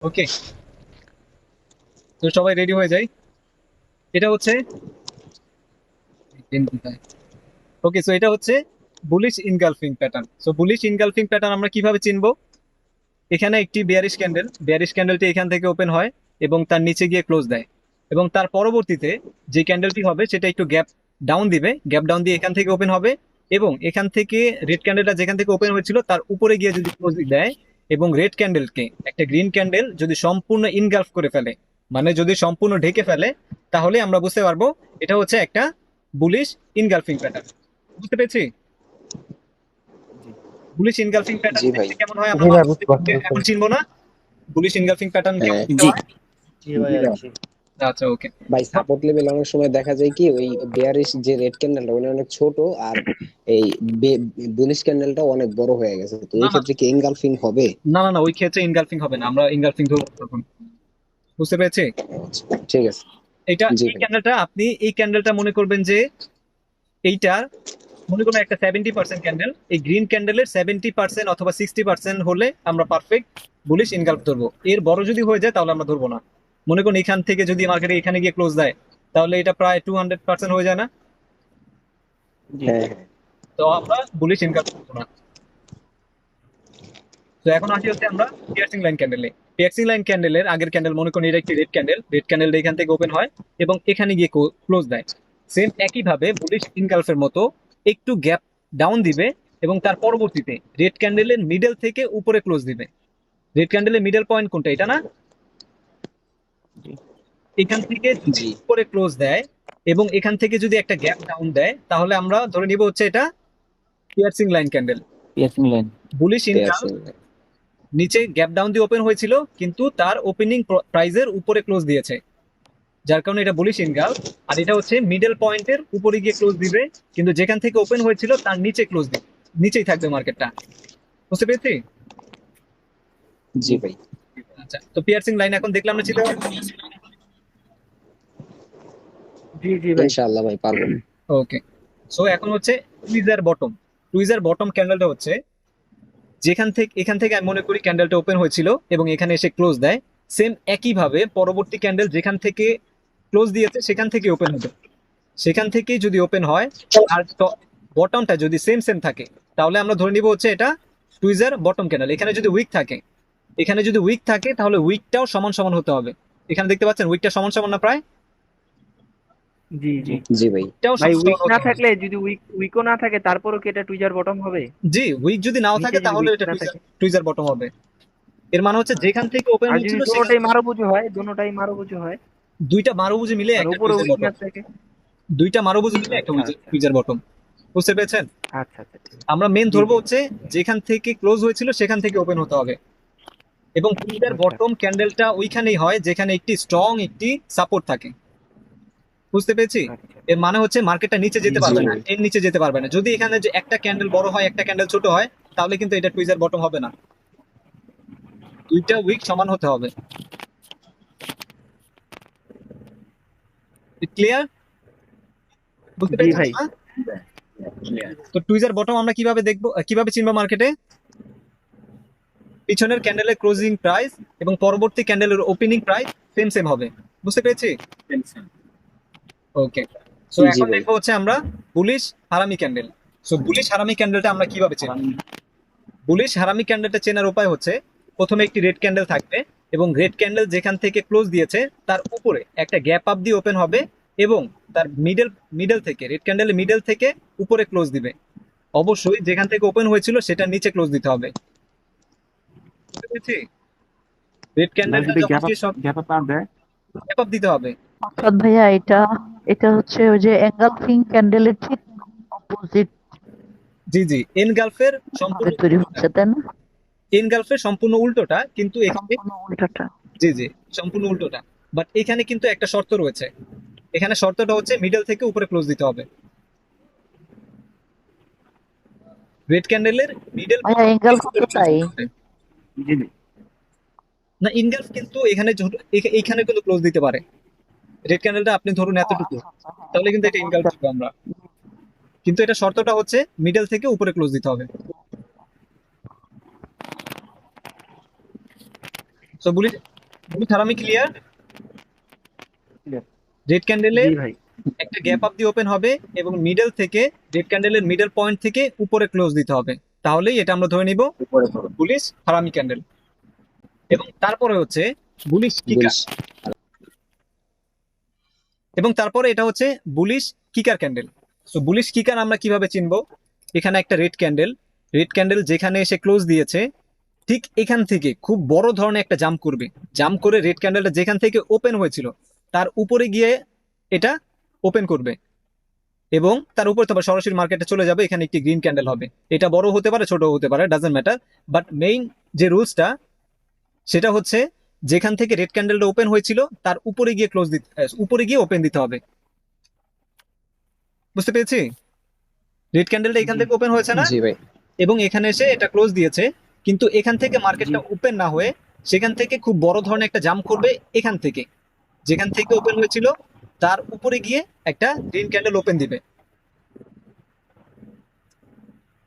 ওকে, তো সবাই রেডি হয়ে যাই। এটা হচ্ছে ওকে, সো এটা হচ্ছে bullish engulfing pattern. So bullish engulfing pattern আমরা কিভাবে চিনবো? এখানে একটি বিয়ারিশ ক্যান্ডেলটি এখান থেকে ওপেন হয় এবং তার নিচে গিয়ে ক্লোজ দেয়, এবং তার পরবর্তীতে যে ক্যান্ডেলটি হবে সেটা একটু গ্যাপ ডাউন দিবে, গ্যাপ ডাউন দিয়ে এখান থেকে ওপেন হবে, এবং এখান থেকে রেড ক্যান্ডেলটা যেখান থেকে ওপেন হয়েছিল তার উপরে গিয়ে যদি ক্লোজ দেয়, এবং রেড ক্যান্ডেলকে একটা গ্রিন ক্যান্ডেল যদি সম্পূর্ণ ইনগালফ করে ফেলে, মানে যদি সম্পূর্ণ ঢেকে ফেলে, তাহলে আমরা বুঝতে পারবো এটা হচ্ছে একটা বুলিশ ইনগালফিং প্যাটার্ন। বুঝতে পেরেছি? জি বুলিশ ইনগালফিং প্যাটার্ন জি ভাই। দেখতে কেমন হয় আমরা জি ভাই, মাত্র বুঝতে পারছি বুঝতে এখন পারছি। চিনবো না? বুলিশ ইনগালফিং প্যাটার্ন কেমন হ্যাঁ দেখতে জি হয়? জি ভাইয়া জি। আচ্ছা, ওকে। ভাই, সাপোর্ট লেভেল অনেক সময় দেখা যায় কি ওই বেয়ারিশ যে রেড ক্যান্ডেলটা ওটা অনেক ছোট, আর এই বুলিশ ক্যান্ডেলটা অনেক বড় হয়ে গেছে, তো না ওই না ক্ষেত্রে কি এনগালফিং হবে? না না না, ওই ক্ষেত্রে ইনগালফিং হবে না, আমরা ইনগালফিং ধরবো তখন। বুঝতে পেরেছি? আচ্ছা, ঠিক আছে। এটা জি এই ভাই। ক্যান্ডেলটা আপনি এই ক্যান্ডেলটা মনে করবেন যে এইটার মনে করুন একটা 70% ক্যান্ডেল, এই গ্রিন ক্যান্ডেলের 70% অথবা 60% হলে আমরা পারফেক্ট বুলিশ ইনগালফ ধরবো। এর বড় যদি হয়ে যায় তাহলে আমরা ধরবো না। মনে করুন এখান থেকে যদি মার্কেটে এখানে গিয়ে ক্লোজ দেয়, তাহলে এটা প্রায় 200% হয়ে যায় না? জি হ্যাঁ হ্যাঁ। তো আমরা বুলিশ ইনগালফ ধরবো না। তো এখন আসি হচ্ছে আমরা পিয়ার্সিং লাইন ক্যান্ডেলে। পিয়ার্সিং লাইন ক্যান্ডেলের আগের ক্যান্ডেল মনে করুন এটা একটি রেড ক্যান্ডেল, রেড ক্যান্ডেলটা এখান থেকে ওপেন হয় এবং এখানে গিয়ে ক্লোজ দেয়। সেম একই ভাবে বুলিশ ইনগালফের মতো একটু গ্যাপ ডাউন দিবে, এবং তার পরবর্তীতে রেড ক্যান্ডেলের মিডল থেকে উপরে ক্লোজ দিবে। রেড ক্যান্ডেলের মিডল পয়েন্ট কোনটা, এটা না? জি এখান থেকে যদি জি। উপরে ক্লোজ দেয় এবং এখান থেকে যদি একটা গ্যাপ ডাউন দেয়, তাহলে আমরা ধরে নিব হচ্ছে এটা piercing line candle. Piercing line. Bullish engulf piercing. নিচে গ্যাপ ডাউন দিয়ে ওপেন হয়েছিল, কিন্তু তার ওপেনিং প্রাইজের উপরে ক্লোজ দিয়েছে, যার কারণে এটা বুলিশ ইনগাল। আর এটা হচ্ছে মিডল পয়েন্টের উপরে গিয়ে ক্লোজ দিবে, কিন্তু যেখান থেকে ওপেন হয়েছিল তার নিচে ক্লোজ দিবে, নিচেই থাকবে মার্কেটটা। বুঝতে পেরেছি? জি ভাই। আচ্ছা, তো পিয়ার্সিং লাইন এখন দেখলাম না চিন্তা। জি জি ভাই। ইনশাআল্লাহ ভাই, পারবো। ওকে, সো এখন হচ্ছে টুইজার বটম। টুইজার বটম ক্যান্ডেলটা হচ্ছে যেখান থেকে এখান থেকে আমি মনে করি ক্যান্ডেলটা ওপেন হয়েছিল এবং এখানে এসে ক্লোজ দেয়, সেম একই ভাবে পরবর্তী ক্যান্ডেল যেখান থেকে ক্লোজ দিয়েছে সেখান থেকে ওপেন হবে। সেখান থেকেই যদি ওপেন হয় আর বটমটা যদি সেম সেম থাকে, তাহলে আমরা ধরে নিব হচ্ছে এটা টুইজার বটম ক্যান্ডেল। এখানে যদি উইক থাকে, এখানে যদি উইক থাকে তাহলে উইকটাও সমান সমান হতে হবে। এখানে দেখতে পাচ্ছেন উইকটা সমান সমান না প্রায়? জি জি। জি ভাই। উইকটাও ভাই সমান উইক সমান না হতে হবে। থাকলে যদি উইকও না থাকে তারপরও কি এটা টুইজার বটম হবে? জি, উইক যদি নাও নিচে থাকে যদি তাহলে উইক এটা না টুইজার থাকে? টুইজার বটম হবে। এর মানে হচ্ছে যেখান থেকে ওপেন আর যদি হচ্ছিল সেখান দোনোটাই থেকে মারুবুজু হয়, দোনোটাই মারুবুজু হয়, দুইটা মারুবুজি মিলে মানে একটা উপরে টুইজার উইক না বটম। থাকে? দুইটা মারুবুজি মিলে একটা আচ্ছা আচ্ছা টুইজার বটম। বুঝতে পেরেছেন? আচ্ছা আচ্ছা ঠিক আছে। আমরা মেন জি ধরবো জি। হচ্ছে যেখান থেকে ক্লোজ হয়েছিল সেখান থেকে ওপেন হতে হবে, এবং টুইজার আচ্ছা বটম ক্যান্ডেলটা ওইখানেই হয় যেখানে একটি স্ট্রং একটি সাপোর্ট থাকে। বুঝতে পেরেছি? আচ্ছা। এর মানে হচ্ছে মার্কেটটা নিচে জি যেতে জি জি পারবে না, ভাই। এর নিচে যেতে পারবে না। যদি এখানে যে একটা ক্যান্ডেল বড় হয় একটা ক্যান্ডেল ছোট হয়, তাহলে কিন্তু এটা টুইজার বটম হবে না। দুইটা উইক সমান হতে হবে। ক্লিয়ার? বুঝতে জি পেরেছেন ভাই। না? তো টুইজার বটম আমরা কিভাবে দেখবো, কিভাবে চিনবো মার্কেটে? পিছনের ক্যান্ডেলের ক্লোজিং প্রাইস এবং পরবর্তী ক্যান্ডেলের ওপেনিং প্রাইস সেম সেম হবে। বুঝতে পেরেছি? ওকে, সো জি এখন ভাই। দেখবো হচ্ছে আমরা বুলিশ হারামি ক্যান্ডেল। সো বুলিশ হারামি ক্যান্ডেলটা আমরা কিভাবে চিনব? বুলিশ হারামি ক্যান্ডেলটা চেনার উপায় হচ্ছে প্রথমে একটি রেড ক্যান্ডেল থাকবে, এবং রেড ক্যান্ডেল যেখান থেকে ক্লোজ দিয়েছে তার উপরে একটা গ্যাপ আপ দিয়ে ওপেন হবে, এবং তার মিডল থেকে রেড ক্যান্ডেলের মিডল থেকে উপরে ক্লোজ দিবে। অবশ্যই যেখান থেকে ওপেন হয়েছিল সেটা নিচে ক্লোজ দিতে হবে। বুঝতে পেরেছি? রেড ভাই ক্যান্ডেলটা যদি যখন সে সব গ্যাপ আপ না দেয়? গ্যাপ আপ দিতে হবে। আসাদ ভাইয়া, এটা এটা হচ্ছে ওই যে এঙ্গালফিং ক্যান্ডেলের ঠিক অপোজিট জি জি, এনগালফের ভাবে সম্পূর্ণ তৈরি উল্টোটা। হচ্ছে, তাই না? এনগালফের সম্পূর্ণ উল্টোটা, কিন্তু এখানে সম্পূর্ণ উল্টাটা। জি জি, সম্পূর্ণ উল্টোটা। বাট এখানে কিন্তু একটা শর্ত রয়েছে। এখানে শর্তটা হচ্ছে মিডল থেকে উপরে ক্লোজ দিতে হবে। রেড ক্যান্ডেলের মিডল ভাইয়া, এঙ্গালফও তো ক্লোজ তাই। দিতে হবে। জি জি। না, ইনগালফ কিন্তু এখানে এখানে কিন্তু ক্লোজ দিতে পারে। রেড ক্যান্ডেলটা আপনি ধরুন ও এতটুকু, আচ্ছা আচ্ছা, হ্যাঁ, তাহলে কিন্তু এটা এটা ইনগালফ বুঝতে দিব আমরা। কিন্তু এটা শর্তটা হচ্ছে মিডল থেকে উপরে ক্লোজ দিতে হবে। সো হারামি ক্লিয়ার? Clear. রেড ক্যান্ডেলে জি ভাই। একটা গ্যাপ আপ দিয়ে ওপেন হবে এবং মিডল থেকে রেড ক্যান্ডেলের মিডল পয়েন্ট থেকে উপরে ক্লোজ দিতে হবে, তাহলেই এটা আমরা ধরে নিব বুলিশ হারামি ক্যান্ডেল। এবং তারপরে হচ্ছে বুলিশ কিকার, বুলিশ এবং তারপরে এটা হচ্ছে বুলিশ কিকার ক্যান্ডেল। সো বুলিশ কিকার আমরা কিভাবে চিনবো? এখানে একটা রেড ক্যান্ডেল যেখানে এসে ক্লোজ দিয়েছে ঠিক এখান থেকে খুব বড় ধরনের একটা জাম্প করবে, জাম্প করে রেড ক্যান্ডেলটা যেখান থেকে ওপেন হয়েছিল তার উপরে গিয়ে এটা ওপেন করবে এবং তার উপর তো আবার সরাসরি মার্কেটে চলে যাবে। এখানে একটি গ্রিন ক্যান্ডেল হবে, এটা বড় হতে পারে ছোট হতে পারে, ডাজন্ট ম্যাটার। বাট মেইন যে রুলসটা সেটা হচ্ছে যেখান থেকে রেড ক্যান্ডেলটা ওপেন হয়েছিল তার উপরে গিয়ে ক্লোজ দিতে, উপরে গিয়ে ওপেন দিতে হবে। বুঝতে পেরেছি? রেড ক্যান্ডেলটা এখান থেকে ওপেন হয়েছে না, জি ভাই। এবং এখানে এসে এটা ক্লোজ দিয়েছে, কিন্তু এখান থেকে মার্কেটটা ওপেন না হয়ে সেখান থেকে খুব বড় ধরনের একটা জাম্প করবে এখান থেকে, যেখান থেকে ওপেন হয়েছিল তার উপরে গিয়ে একটা গ্রিন ক্যান্ডেল ওপেন দিবে।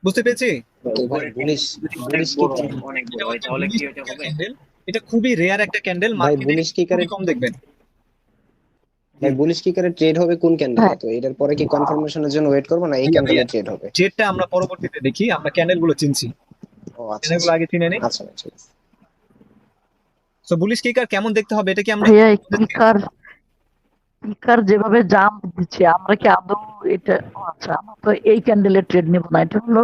বুঝতে পেরেছি? তো ভাই বুলিশ বুলিশ কিকার, অনেক বড় এটা হয় হচ্ছে তাহলে bullish কি এটা হবে? candle। এটা খুবই রেয়ার একটা ক্যান্ডেল, ভাই মার্কেটে বুলিশ কিকারে, কম দেখবেন। ভাই বুলিশ কিকারে ট্রেড হবে কোন ক্যান্ডেলে? হ্যাঁ। তো এটার পরে কি কনফার্মেশনের জন্য ওয়েট করবো না এই ক্যান্ডেলে ট্রেড হবে? ট্রেডটা আমরা পরবর্তীতে দেখি, আমরা ক্যান্ডেল গুলো চিনছি, ও আচ্ছা ক্যান্ডেল গুলো আগে চিনে নেই। আচ্ছা ভাই, ঠিক আছে। সো বুলিশ কিকার কেমন দেখতে হবে এটা কি আমরা ভাইয়া কিকার যেভাবে জাম্প দিচ্ছে আমরা কি আদৌ এটা আচ্ছা আমরা তো এই ক্যান্ডেলের ট্রেড নিব না, এটা হলো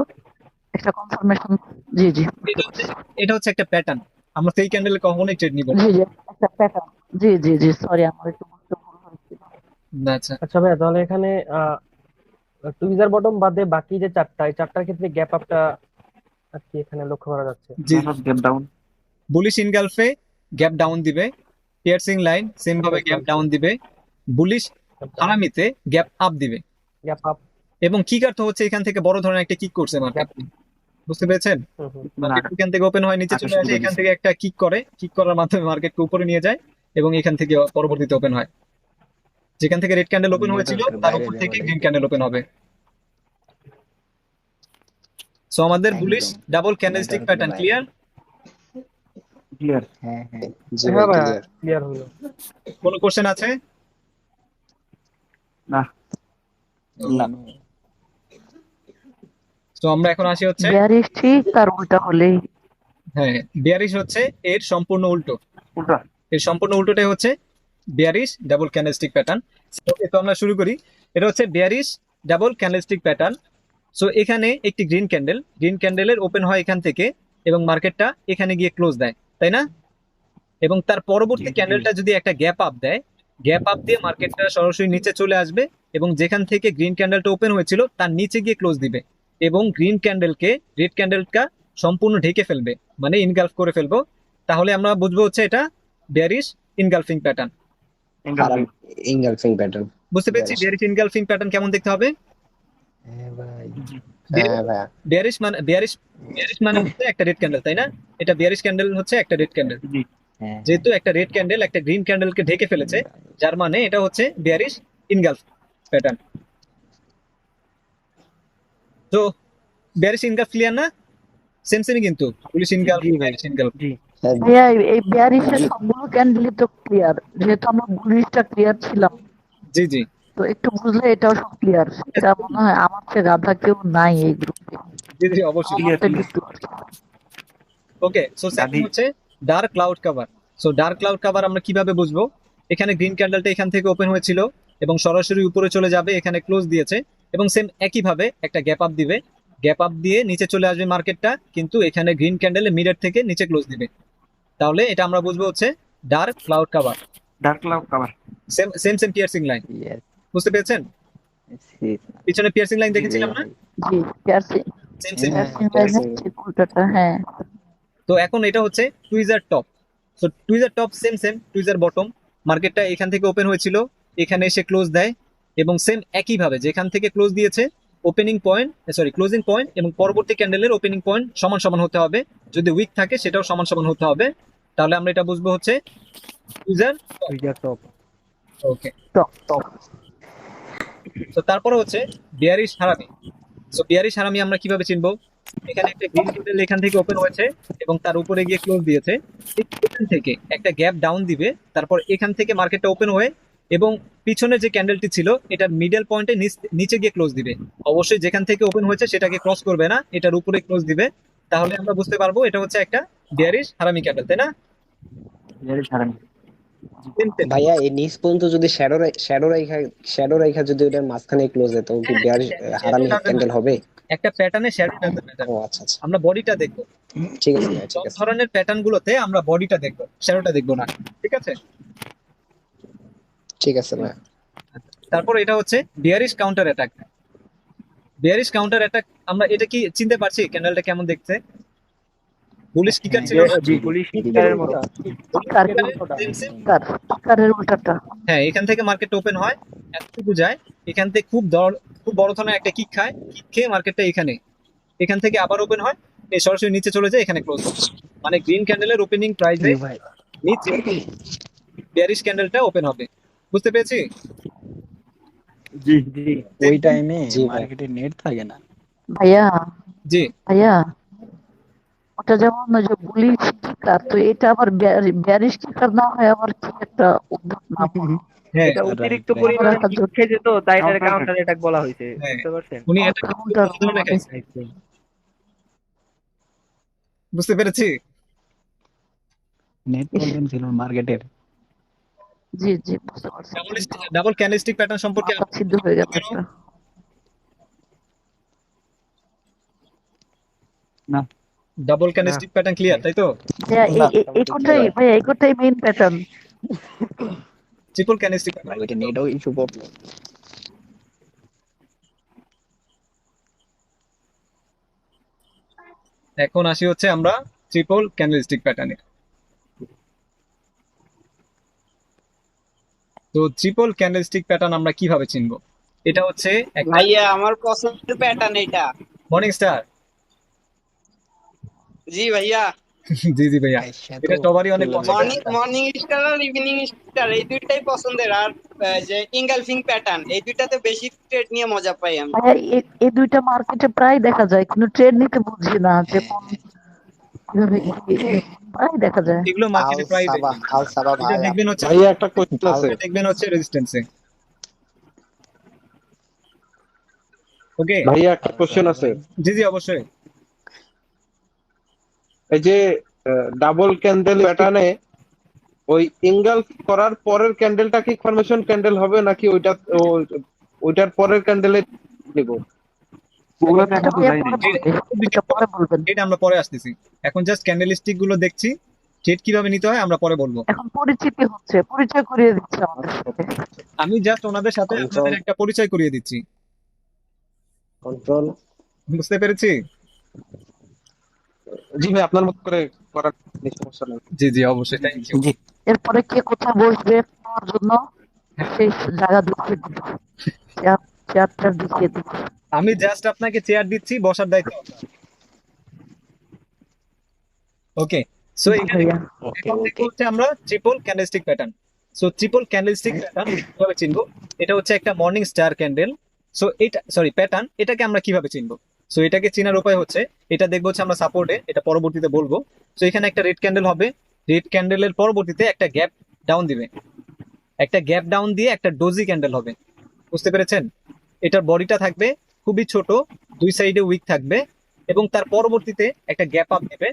একটা কনফার্মেশন। জি জি বুঝতে পারছি। এটা হচ্ছে একটা প্যাটার্ন, আমরা সেই ক্যান্ডেলে কখনোই ট্রেড নিব না। জি জি একটা প্যাটার্ন। জি জি জি সরি আমার একটু বুঝতে ভুল হয়েছিল। আচ্ছা, আচ্ছা ভাইয়া, তাহলে এখানে টুইজার বটম বাদে বাকি যে চারটা, এই চারটার ক্ষেত্রে গ্যাপ আপটা আর কি এখানে লক্ষ্য করা যাচ্ছে? জি, গ্যাপ ডাউন। বুলিশ ইনগালফে গ্যাপ ডাউন দিবে, পিয়ার্সিং লাইন সেম ভাবে গ্যাপ ডাউন দিবে, বুলিশ হারামিতে গ্যাপ আপ দিবে, গ্যাপ আপ। এবং কিকার তো হচ্ছে এখান থেকে বড় ধরনের একটা কিক করছে মার্কেট। বুঝতে পেরেছেন? মার্কেট এখান থেকে ওপেন হয় নিচে চলে আসে, এখান থেকে একটা কিক করে, কিক করার মাধ্যমে মার্কেটকে উপরে নিয়ে যায় এবং এখান থেকে পরবর্তীতে ওপেন হয়। যেখান থেকে রেড ক্যান্ডেল ওপেন হয়েছিল তার উপর থেকে গ্রিন ক্যান্ডেল ওপেন হবে। সো আমাদের bullish double candlestick pattern clear? Clear. হ্যাঁ হ্যাঁ জি হ্যাঁ ভাই ভাইয়া, ক্লিয়ার। ক্লিয়ার হলো। কোনো কোশ্চেন আছে? না। তো আমরা এখন আসি হচ্ছে, বিয়ারিশ ঠিক তার উল্টা হলেই হ্যাঁ, বিয়ারিশ হচ্ছে এর সম্পূর্ণ উল্টো। উল্টা। এর সম্পূর্ণ উল্টোটাই হচ্ছে বিয়ারিশ ডাবল ক্যান্ডেলস্টিক প্যাটার্ন। ওকে, তো আমরা শুরু করি। এটা হচ্ছে bearish double candlestick pattern. So এখানে একটি গ্রিন ক্যান্ডেলের ওপেন হয় এখান থেকে এবং মার্কেটটা এখানে গিয়ে ক্লোজ দেয়, তাই না? এবং তার পরবর্তী জি, জি। ক্যান্ডেলটা যদি একটা গ্যাপ আপ দেয়, গ্যাপ আপ দিয়ে মার্কেটটা সরাসরি নিচে চলে আসবে এবং যেখান থেকে গ্রিন ক্যান্ডেলটা ওপেন হয়েছিল তার নিচে গিয়ে ক্লোজ দিবে এবং গ্রিন ক্যান্ডেলকে রেড ক্যান্ডেলটা সম্পূর্ণ ঢেকে ফেলবে, মানে ইনগালফ করে ফেলবো। তাহলে আমরা বুঝবো হচ্ছে এটা বেয়ারিশ ইনগালফিং প্যাটার্ন। হারাম ইনগালফিং প্যাটার্ন। বুঝতে পেরেছি Bearish। বেয়ারিশ ইনগালফিং প্যাটার্ন কেমন দেখতে হবে? হ্যাঁ ভাই, হ্যাঁ ভাইয়া। বেয়ারিশ মানে হচ্ছে একটা রেড ক্যান্ডেল, তাই না? এটা বেয়ারিশ ক্যান্ডেল হচ্ছে একটা রেড ক্যান্ডেল, জি। হ্যাঁ যেহেতু একটা রেড ক্যান্ডেল একটা গ্রিন ক্যান্ডেলকে ঢেকে ফেলেছে, যার মানে এটা হচ্ছে বেয়ারিশ ইনগালফ প্যাটার্ন। তো বেয়ারিশ ইনগালফ ক্লিয়ার না? সেম সেমই কিন্তু বুলিশ ইনগালফ, জি ভাই। Bearish engulf. জি। হ্যাঁ, ভাইয়া এই বিয়ারিশের সবগুলো ক্যান্ডেলই তো ক্লিয়ার, যেহেতু আমরা বুলিশটা ক্লিয়ার ছিলাম জি জি তো একটু বুঝলে এটাও সব ক্লিয়ার। এটা মনে হয় আমার চেয়ে গাধা কেউ নাই এই গ্রুপে, জি জি অবশ্যই। Clear, আমারটা clear. বুঝতে পারছি। ওকে, সো সেকেন্ড দাদি। হচ্ছে dark cloud cover. So dark cloud cover আমরা কিভাবে বুঝবো? এখানে গ্রিন ক্যান্ডেলটা এখান থেকে ওপেন হয়েছিল এবং সরাসরি উপরে চলে যাবে, এখানে ক্লোজ দিয়েছে এবং সেম একই ভাবে একটা গ্যাপ আপ দিবে, গ্যাপ আপ দিয়ে নিচে চলে আসবে মার্কেটটা, কিন্তু এখানে গ্রিন ক্যান্ডেলের মিডর থেকে নিচে ক্লোজ দিবে। তাহলে এটা আমরা বুঝবো হচ্ছে dark cloud cover. Dark cloud cover. Same same same piercing line, বুঝতে পেরেছেন? পিছনে পিয়ার্সিং লাইন দেখেছিলাম না? জি পিয়ার্সিং সেম সেম। হ্যাঁ, লাইনের ঠিক উল্টাটা। হ্যাঁ তো এখন এটা হচ্ছে tweezer top. So tweezer top same same tweezer bottom, মার্কেটটা এখান থেকে ওপেন হয়েছিল, এখানে এসে ক্লোজ দেয় এবং সেম একই ভাবে যেখান থেকে ক্লোজ দিয়েছে opening point, sorry closing point এবং পরবর্তী ক্যান্ডেলের ওপেনিং পয়েন্ট সমান সমান হতে হবে, যদি উইক থাকে সেটাও সমান সমান হতে হবে। তাহলে আমরা এটা বুঝবো হচ্ছে টুইজার টপ। ওকে। টপ তো তারপরে হচ্ছে বিয়ারিশ হারামি। সো বিয়ারিশ হারামি আমরা কিভাবে চিনবো? এখানে একটা গ্রিন ক্যান্ডেল এখান থেকে ওপেন হয়েছে এবং তার উপরে গিয়ে ক্লোজ দিয়েছে। ঠিক এখান থেকে একটা গ্যাপ ডাউন দিবে, তারপর এখান থেকে মার্কেটটা ওপেন হয়ে এবং পিছনে যে ক্যান্ডেলটি ছিল এটার মিডল পয়েন্টে নিচে গিয়ে ক্লোজ দিবে। অবশ্যই যেখান থেকে ওপেন হয়েছে সেটাকে ক্রস করবে না, এটার উপরে ক্লোজ দিবে। তাহলে আমরা বুঝতে পারবো এটা হচ্ছে একটা বিয়ারিশ হারামি ক্যান্ডেল, তাই না? ভাইয়া এই নিচ পর্যন্ত যদি শ্যাডো রেখা যদি ওটার মাঝখানে ক্লোজ হয় তখন কি বেয়ারিশ হারামি ক্যান্ডেল হবে? একটা প্যাটার্নে শ্যাডো প্যাটার্ন ও আচ্ছা আচ্ছা, আমরা বডিটা দেখবো। ঠিক আছে ভাইয়া, ঠিক সব আছে ধরনের প্যাটার্ন গুলোতে আমরা বডিটা দেখবো, শ্যাডোটা দেখবো না। ঠিক আছে। ঠিক আছে ভাইয়া। তারপর এটা হচ্ছে bearish counter attack. Bearish counter attack আমরা এটা কি চিনতে পারছি ক্যান্ডেলটা কেমন দেখতে? বুলিশ কিকার ছিল না? জি পুলিশ কিকারের মতো। কিকার কিকারের উল্টাটা। হ্যাঁ, এখান থেকে মার্কেট ওপেন হয়, এতটুকু যায়, এখান থেকে খুব বড় ধরনের একটা কিক খায়, কিক খেয়ে মার্কেটটা এখান থেকে আবার ওপেন হয়, এই সরাসরি নিচে চলে যায়, এখানে ক্লোজ। মানে গ্রিন ক্যান্ডেলের ওপেনিং প্রাইসে নিচে বিয়ারিশ ক্যান্ডেলটা ওপেন হবে। বুঝতে পেরেছি? জি জি ওই টাইমে জি ভাই। মার্কেটে নেট থাকে না। ভাইয়া জি, ভাইয়া ওটা যেমন ওই যে বুলিশ কিকার, তো এটা আবার বিয়ারিশ কিকার না হয় আবার কি একটা উদ্ভট নাম হলো। হ্যাঁ এটা অতিরিক্ত right. পরিমাণে আমরা কিক খেয়ে যেত, তাই এটাকে কাউন্টার অ্যাটাক বলা হয়েছে, হ্যাঁ। বুঝতে পারছেন? উনি এটা কাউন্টার বুঝতে পেরেছি। নেট প্রবলেম ছিল মার্কেটের। জি জি বুঝতে পারছি। ডাবল ক্যান্ডেলস্টিক প্যাটার্ন সম্পর্কে মাথা ছিদ্র হয়ে গেল একটা। না, ডাবল ক্যান্ডেলস্টিক প্যাটার্ন ক্লিয়ার, তাই তো? ভাইয়া এই কোটাই মেইন প্যাটার্ন। ট্রিপল ক্যান্ডেলস্টিক ওইটা নেটও ইস্যু প্রবলেম। এখন আসি হচ্ছে আমরা ট্রিপল ক্যান্ডেলস্টিক প্যাটার্নে। তো ট্রিপল ক্যান্ডেলস্টিক প্যাটার্ন আমরা কিভাবে চিনবো? এটা হচ্ছে একটা ভাইয়া আমার পছন্দের প্যাটার্ন এটা। Morning star. জি ভাইয়া, জি জি ভাইয়া, এটা সবারই অনেক পছন্দ। মর্নিং স্টার আর ইভিনিং স্টার এই দুইটাই পছন্দের। আর যে ইঙ্গালফিং প্যাটার্ন, এই দুইটাতে বেশি ট্রেড নিয়ে মজা পাই আমি। ভাইয়া এই দুইটা মার্কেটে প্রায় দেখা যায়, কিন্তু ট্রেড নিতে বুঝি না যে কোন কিভাবে প্রায় দেখা যায়। এগুলো মার্কেটে প্রায় আল সাবা এটা ভাইয়া, দেখবেন হচ্ছে ভাইয়া একটা কোশ্চেন আছে। দেখবেন হচ্ছে রেজিস্ট্যান্সে। ওকে, ভাইয়া একটা কোশ্চেন আছে। জি জি অবশ্যই। এই যে ডাবল ক্যান্ডেল প্যাটার্নে ওই ইঙ্গাল করার পরের ক্যান্ডেলটা কি ফরমেশন ক্যান্ডেল হবে নাকি ওইটার পরের ক্যান্ডেলে নিব? এটা ভাইয়া পরে বলবে, এটা পরে বলবেন। এটা আমরা পরে আসতেছি, এখন জাস্ট ক্যান্ডেলস্টিক গুলো দেখছি, ট্রেড কিভাবে নিতে হয় আমরা পরে বলবো। এখন পরিচিতি হচ্ছে, পরিচয় করিয়ে দিচ্ছে আমাদের সাথে। আমি জাস্ট ওনাদের সাথে আপনাদের একটা পরিচয় করিয়ে দিচ্ছি। কন্ট্রোল। বুঝতে পেরেছি? জি ভাই, আপনার মত করে করার সমস্যা নেই। জি জি অবশ্যই, থ্যাংক ইউ। এরপরে কে কোথায় বসবে পাওয়ার জন্য সেই জায়গা দেখিয়ে দিব, চেয়ারটা দেখিয়ে দিব। আমি জাস্ট আপনাকে চেয়ার দিচ্ছি, বসার দায়িত্ব। ওকে, সো এখানে ভাইয়া এখন দেখবো হচ্ছে আমরা triple candlestick pattern. So triple candlestick pattern কিভাবে চিনবো? এটা হচ্ছে একটা মর্নিং স্টার ক্যান্ডেল। সো এটা প্যাটার্ন, এটাকে আমরা কিভাবে চিনবো? সো এটাকে চেনার উপায় হচ্ছে, এটা দেখবো হচ্ছে আমরা সাপোর্টে, এটা পরবর্তীতে বলবো। সো এখানে একটা রেড ক্যান্ডেল হবে, রেড ক্যান্ডেলের পরবর্তীতে একটা গ্যাপ ডাউন দিবে, একটা গ্যাপ ডাউন দিয়ে একটা ডোজি ক্যান্ডেল হবে। বুঝতে পেরেছেন? এটার বডিটা থাকবে খুবই ছোট, দুই সাইডে উইক থাকবে এবং তার পরবর্তীতে একটা গ্যাপ আপ দিবে।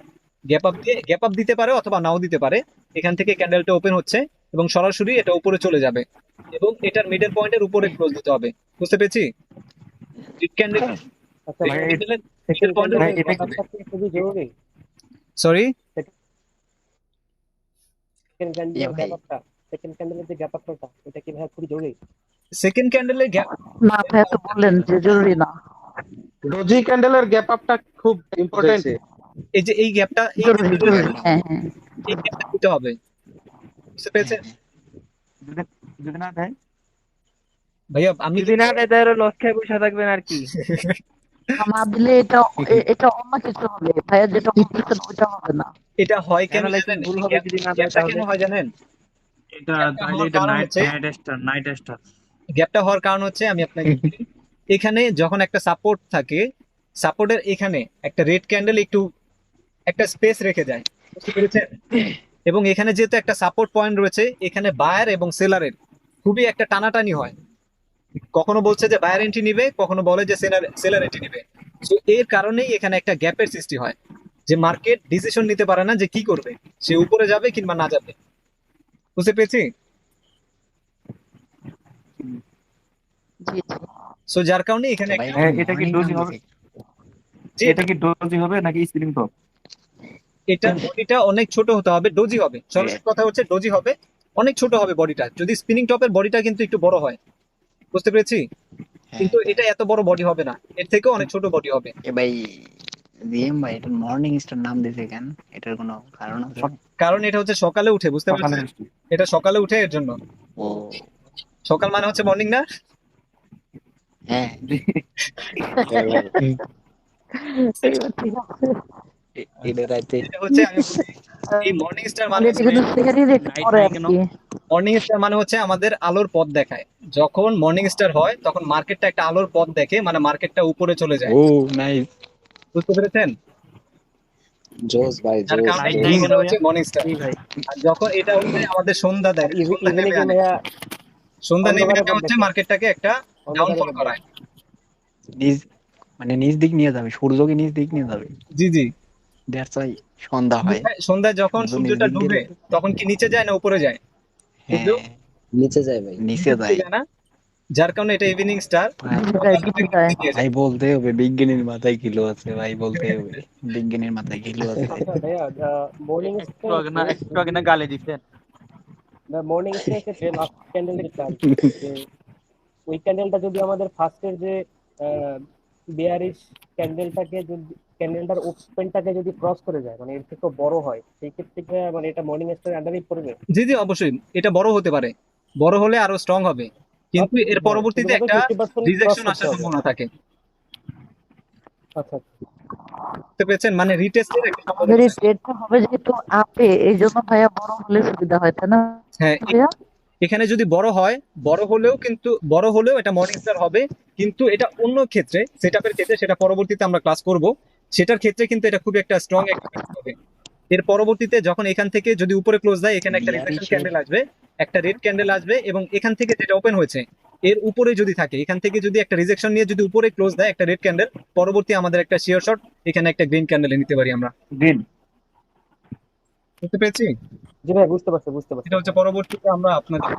গ্যাপ আপ দিতে পারে অথবা নাও দিতে পারে। এখান থেকে ক্যান্ডেলটা ওপেন হচ্ছে এবং সরাসরি এটা উপরে চলে যাবে এবং এটার মিডল পয়েন্টের উপরে ক্লোজ দিতে হবে। বুঝতে পেরেছি? ক্যান্ডেল আচ্ছা ভাই, সেকেন্ড ক্যান্ডেলের ব্যাপারটা কি খুবই জরুরি? সরি, সেকেন্ড ইয়া ভাই। ক্যান্ডেলের যে ব্যাপারটা, এটা কি ভাই খুবই জরুরি? সেকেন্ড ক্যান্ডেলের গ্যাপ, না ভাইয়া তো বললেন যে জরুরি না। ডোজি ক্যান্ডেলের গ্যাপ আপটা খুব ইম্পর্টেন্ট। এই যে এই গ্যাপটা, জরুরি জরুরি, হ্যাঁ হ্যাঁ। এই গ্যাপটা দিতে হবে। বুঝতে পেরেছেন যদি না দেয় ভাইয়া? আমি যদি না দেয় তাহলে লস খেয়ে বসে থাকবেন আর কি। না দিলে এটা অন্য কিছু হবে ভাইয়া, যেটা বলতেছেন ওইটা হবে না। এটা হয় কেন Analysis জানেন? ভুল হবে যদি না দেয় গ্যাপটা কেন তাহলে। হয় জানেন? এটা গ্যাপটা তাহলে হওয়ার এটা কারণ নাইট হচ্ছে, নাইট স্টার। গ্যাপটা হওয়ার কারণ হচ্ছে আমি আপনাকে বলি, এখানে যখন একটা সাপোর্ট থাকে, সাপোর্টের এখানে একটা রেড ক্যান্ডেল একটু একটা স্পেস রেখে যায়, বুঝতে পেরেছেন? এবং এখানে যেহেতু একটা সাপোর্ট পয়েন্ট রয়েছে, এখানে বায়ার এবং সেলারের খুবই একটা টানাটানি হয়। কখনো বলছে যে বায়ার এন্ট্রি নিবে, কখনো বলে যে সেলার এন্ট্রি নিবে। তো এর কারণেই এখানে একটা গ্যাপের সৃষ্টি হয়, যে মার্কেট ডিসিশন নিতে পারে না যে কি করবে, সে উপরে যাবে কিংবা না যাবে। বুঝতে পেরেছি? জি জি। সো যার কারণে এখানে ভাই একটা এটা কি ডোজি হবে? যে এটা কি ডোজি হবে নাকি স্প্রিং টপ? এটা বডিটা অনেক ছোট হতে হবে, ডোজি হবে। সরাসরি কথা হচ্ছে ডোজি হবে, অনেক ছোট হবে বডিটা। যদি স্পিনিং টপের বডিটা কিন্তু একটু বড় হয়, বুঝতে পেরেছি? কিন্তু এটা এত বড় বডি হবে না, এর থেকেও অনেক ছোট বডি হবে। এ ভাই জিএম ভাই এটা মর্নিং স্টার নাম দিয়েছে কেন? এটার কোনো কারণ আছে? কারণ এটা হচ্ছে সকালে উঠে, বুঝতে সকালে পারছেন? বৃষ্টি। এটা সকালে উঠে, এর জন্য। ও সকাল মানে হচ্ছে মর্নিং না? হ্যাঁ এবার ঠিক আছে। এটা রাতে এটা হচ্ছে আমি বলি, এই মর্নিং স্টার মানে এটা কিন্তু সেখানেই রেট নাইট করে নাই আর কেন? কি। মর্নিং স্টার মানে হচ্ছে আমাদের আলোর পথ দেখায়। যখন মর্নিং স্টার হয় তখন মার্কেটটা একটা আলোর পথ দেখে, মানে মার্কেটটা উপরে চলে যায়। ও নাইস বুঝতে পেরেছেন? জোস ভাই, যার জোস কারণে নাইট জোস। নাই এটা কেন হচ্ছে ভাইয়া? Morning star. জি ভাই। আর যখন এটা হচ্ছে আমাদের সন্ধ্যা দেয়, সন্ধ্যা ইভিনিং নেমে কি আনে। ভাইয়া সন্ধ্যা নেমে অন্ধকারে আনে পথ হচ্ছে দেখে? মার্কেটটাকে একটা অন্ধকারে ডাউনফল পথ দেখে? করায়। নিজ মানে নিজ দিক নিয়ে যাবে, সূর্যকে নিজ দিক নিয়ে যাবে। জি জি। দ্যাটস ওয়াই সন্ধ্যা হয়। সন্ধ্যায় যখন সূর্য নিজ সূর্যটা দিক ডুবে, গেলে তখন কি নিচে যায় না উপরে যায়? সূর্য হ্যাঁ নিচে যায় ভাই। নিচে নিচে যায়। যায় না? যার কারণে এটা ইভিনিং স্টার। ভাই নিচে যায়, নিচে যায়। ভাই বলতে হবে বিজ্ঞানীর মাথায় কিলো আছে, ভাই বলতে হবে বিজ্ঞানীর মাথায় কিলো আছে। আচ্ছা ভাইয়া, মর্নিং একটু আগে না গালি দিচ্ছেন। মর্নিং স্টার লাস্ট ক্যান্ডেল যেটা আর কি, যে ওই ক্যান্ডেলটা যদি আমাদের ফার্স্টের যে বেয়ারিশ ক্যান্ডেলটাকে যদি ক্যান্ডেলটার ওপেনটাকে যদি ক্রস করে যায়, মানে এর থেকে বড় হয়, সেই ক্ষেত্রে কি, মানে এটা মর্নিং স্টার আন্ডারেই পড়বে? জি জি, অবশ্যই এটা বড় হতে পারে, বড় হলে আরো স্ট্রং হবে, কিন্তু এর হ্যাঁ, পরবর্তীতে শুধুমাত্র একটা 50% ক্রস রিজেকশন করতে আসার হবে। সম্ভাবনা থাকে। আচ্ছা বুঝতে পেরেছেন? মানে রিটেস্টের একটা আমাদের সম্ভাবনা এই থাকে। ট্রেডটা হবে যেহেতু আপে, এই জন্য ভাইয়া বড় হলে সুবিধা হয়, তাই না হ্যাঁ, ভাইয়া? এখানে যদি বড় হয়, বড় হলেও এটা মর্নিং স্টার হবে। কিন্তু এটা অন্য ক্ষেত্রে, সেটআপের ক্ষেত্রে, সেটা পরবর্তীতে আমরা ক্লাস করব। সেটার ক্ষেত্রে কিন্তু এটা খুব একটা স্ট্রং একটা হবে। এর পরবর্তীতে যখন এখান থেকে যদি উপরে ক্লোজ দেয়, এখানে একটা রিফ্লেকশন বিয়ারিশের ক্যান্ডেল আসবে, একটা রেড ক্যান্ডেল আসবে, এবং এখান থেকে যেটা ওপেন হয়েছে এর উপরে যদি থাকে, এখান থেকে যদি একটা রিজেকশন নিয়ে যদি উপরে ক্লোজ দেয় একটা রেড ক্যান্ডেল, পরবর্তী আমাদের একটা শিওর শট এখানে একটা গ্রিন ক্যান্ডেল নিতে পারি আমরা। গ্রিন। বুঝতে পেরেছি? জি ভাই, বুঝতে পারছি। এটা হচ্ছে পরবর্তীতে আমরা আপনাদের।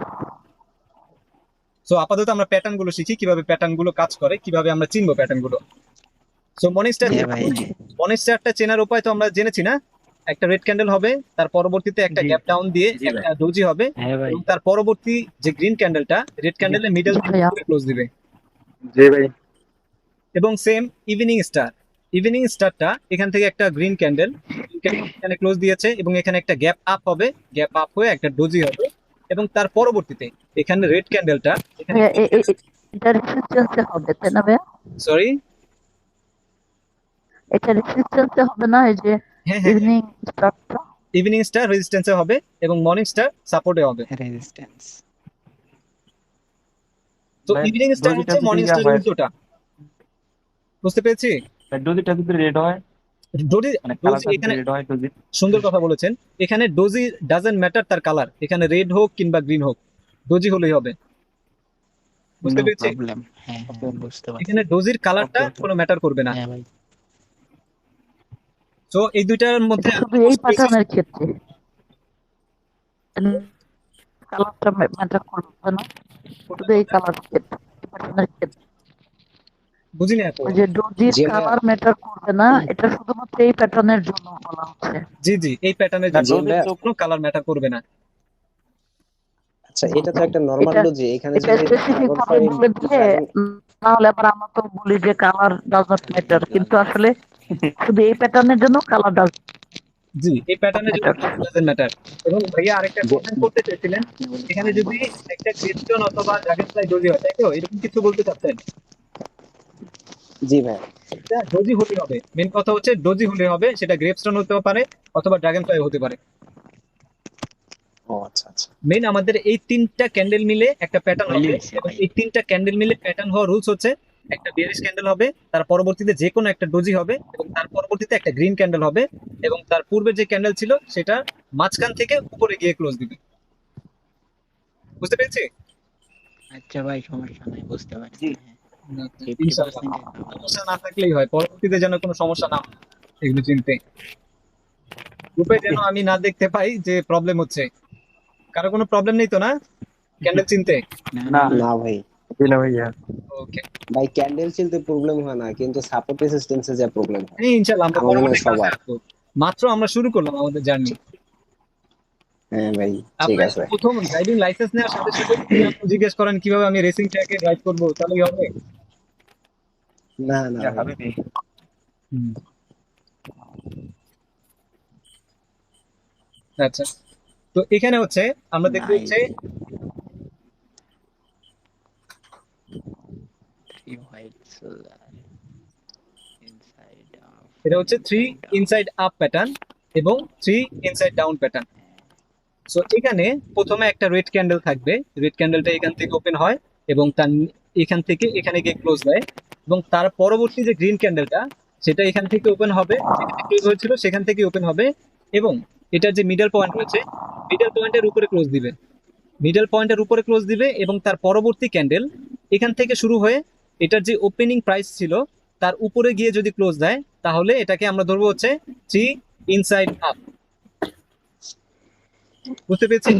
সো আপাতত আমরা প্যাটার্ন গুলো শিখি, কিভাবে প্যাটার্ন গুলো কাজ করে, কিভাবে আমরা চিনবো প্যাটার্ন গুলো। সো হ্যাঁ ভাই মর্নিং স্টারটা চেনার উপায় তো আমরা জেনেছি না? একটা রেড ক্যান্ডেল হবে, তার পরবর্তীতে একটা জি। গ্যাপ ডাউন দিয়ে জি ভাই। একটা ডোজি হবে, হ্যাঁ ভাই এবং তার পরবর্তী যে গ্রিন ক্যান্ডেলটা রেড ক্যান্ডেলের মিডল জি ভাইয়া। ক্লোজ দিবে। জি ভাই। এবং সেম ইভিনিং স্টারটা এখান থেকে একটা গ্রিন ক্যান্ডেল এখানে ক্লোজ দিয়েছে, এবং এখানে একটা গ্যাপ আপ হবে, গ্যাপ আপ হয়ে একটা ডোজি হবে, এবং তার পরবর্তীতে এখানে রেড ক্যান্ডেলটা এখানে, ভাইয়া এটা রেসিস্টেন্সে হবে, তাই না ভাইয়া? সরি, এটা রেসিস্টেন্সে হবে না, এই যে হ্যাঁ, ইভিনিং স্টারটা? ইভিনিং স্টার রেজিস্ট্যান্সে হবে এবং মর্নিং স্টার সাপোর্টে হবে। রেজিস্ট্যান্স। তো ভাই, ইভিনিং স্টার ডোজিটা হচ্ছে যদি মর্নিং ইয়া স্টারের হয়, উল্টোটা। বুঝতে পেরেছি? ডোজিটা যদি রেড হয়, ডোজি মানে ডোজি কালারটা যদি এখানে রেড হয় ডোজি। সুন্দর কথা বলেছেন। এখানে ডোজি ডাজেন্ট ম্যাটার তার কালার, এখানে রেড হোক কিংবা গ্রিন হোক, ডোজি হলেই হবে। বুঝতে নো পেরেছি? প্রবলেম। হ্যাঁ হ্যাঁ বুঝতে পারছি। এখানে ডোজির কালারটা Okay, okay. কোনো ম্যাটার করবে না। হ্যাঁ ভাই তো এই দুইটার মধ্যে এটা শুধু এই প্যাটার্নের ক্ষেত্রে কালারটা ম্যাটার করবে না, শুধু এই কালার প্যাটার্নের ক্ষেত্রে। বুঝিনি এত। ওই যে ডোজির জি ভাইয়া। কালার ম্যাটার করবে না, এটা শুধুমাত্র এই প্যাটার্নের জন্য বলা হচ্ছে। জি জি, এই প্যাটার্নের জি জন্য ভাইয়া। কোনো কালার ম্যাটার করবে না। আচ্ছা, এটা তো একটা নরমাল এটা ডোজি। এখানে এটা যদি স্পেসিফিক ড্রাগন ভাবে ফ্লাই বলে দিলে, না হলে আবার আমরা তো বলি যে কালার ডাজ নট ম্যাটার, কিন্তু আসলে শুধু এই প্যাটার্নের জন্য কালার ডাজ জি, এই প্যাটার্নের জন্য ডাজেন্ট ম্যাটার। এবং ভাইয়া আরেকটা কমেন্ট করতে চেয়েছিলেন, এখানে যদি একটা ক্রিস্টন অথবা ড্রাগন ফ্লাই ডোজি হয়, তাই তো? এরকম কিছু বলতে চাচ্ছেন? জি ভাইয়া। এটা ডোজি হলে হবে, মেন কথা হচ্ছে ডোজি হলে হবে, সেটা গ্রেপস্টোন হতে পারে অথবা ড্রাগন ফ্লাই হতে পারে। ও আচ্ছা আচ্ছা। মেন আমাদের এই তিনটা ক্যান্ডেল মিলে একটা প্যাটার্ন হবে, হইলেই হচ্ছে এবং ভাই। এই তিনটা ক্যান্ডেল মিলে প্যাটার্ন হওয়ার রুলস হচ্ছে একটা বিয়ারিশ ক্যান্ডেল হবে, তার পরবর্তীতে যে কোনো একটা ডোজি হবে, এবং তার পরবর্তীতে একটা গ্রিন ক্যান্ডেল হবে, এবং তার পূর্বে যে ক্যান্ডেল ছিল সেটা মাঝখান থেকে উপরে গিয়ে ক্লোজ দিবে। বুঝতে পেরেছি? আচ্ছা ভাই, সমস্যা নাই, বুঝতে পারছি। জি। হ্যাঁ, ইনশাআল্লাহ 50% সমস্যা না থাকলেই হয়, পরবর্তীতে যেন কোনো সমস্যা না হয় এগুলো চিনতে। গ্রুপে যেন আমি না দেখতে পাই যে প্রবলেম হচ্ছে। কারো কোনো প্রবলেম নেই তো না ক্যান্ডেল চিনতে? না না। না, না ভাই, না ভাইয়া। ওকে, ভাই ক্যান্ডেল চিনতে প্রবলেম হয় না, কিন্তু সাপোর্ট রেজিস্ট্যান্সে যা প্রবলেম হয় ইনশাআল্লাহ আমরা আমার মনে হয় পরবর্তী ক্লাসে সবার। আসবো। মাত্র আমরা শুরু করলাম আমাদের জার্নি। হ্যাঁ ভাই, ঠিক আপনার আছে। প্রথম ড্রাইভিং লাইসেন্স নেওয়ার সাথে সাথে যদি আপনি জিজ্ঞেস করেন কিভাবে আমি রেসিং ট্র্যাকে ড্রাইভ করবো, তাহলেই হবে? না না ইয়া ভাই, হাবিবি। হুম, আচ্ছা। তো এখানে হচ্ছে আমরা দেখবো নাইস। হচ্ছে 3 হোয়াইট সোলার ইনসাইড আউট এটা হচ্ছে 3 inside out. Inside up pattern এবং 3 ইনসাইড ডাউন প্যাটার্ন। সো এখানে প্রথমে একটা রেড ক্যান্ডেল থাকবে, রেড ক্যান্ডেলটা এখান থেকে ওপেন হয় এবং তার এখান থেকে এখানে গিয়ে ক্লোজ দেয়, এবং তার পরবর্তী যে গ্রিন ক্যান্ডেলটা সেটা এখান থেকে ওপেন হবে, যেখানে ক্লোজ হয়েছিল সেখান থেকে ওপেন হবে, এবং এটার যে মিডল পয়েন্ট রয়েছে মিডল পয়েন্টের উপরে ক্লোজ দিবে, মিডল পয়েন্টের উপরে ক্লোজ দিবে, এবং তার পরবর্তী ক্যান্ডেল এখান থেকে শুরু হয়ে এটার যে ওপেনিং প্রাইস ছিল তার উপরে গিয়ে যদি ক্লোজ দেয়, তাহলে এটাকে আমরা ধরবো হচ্ছে 3 ইনসাইড আপ। বুঝতে পেরেছি?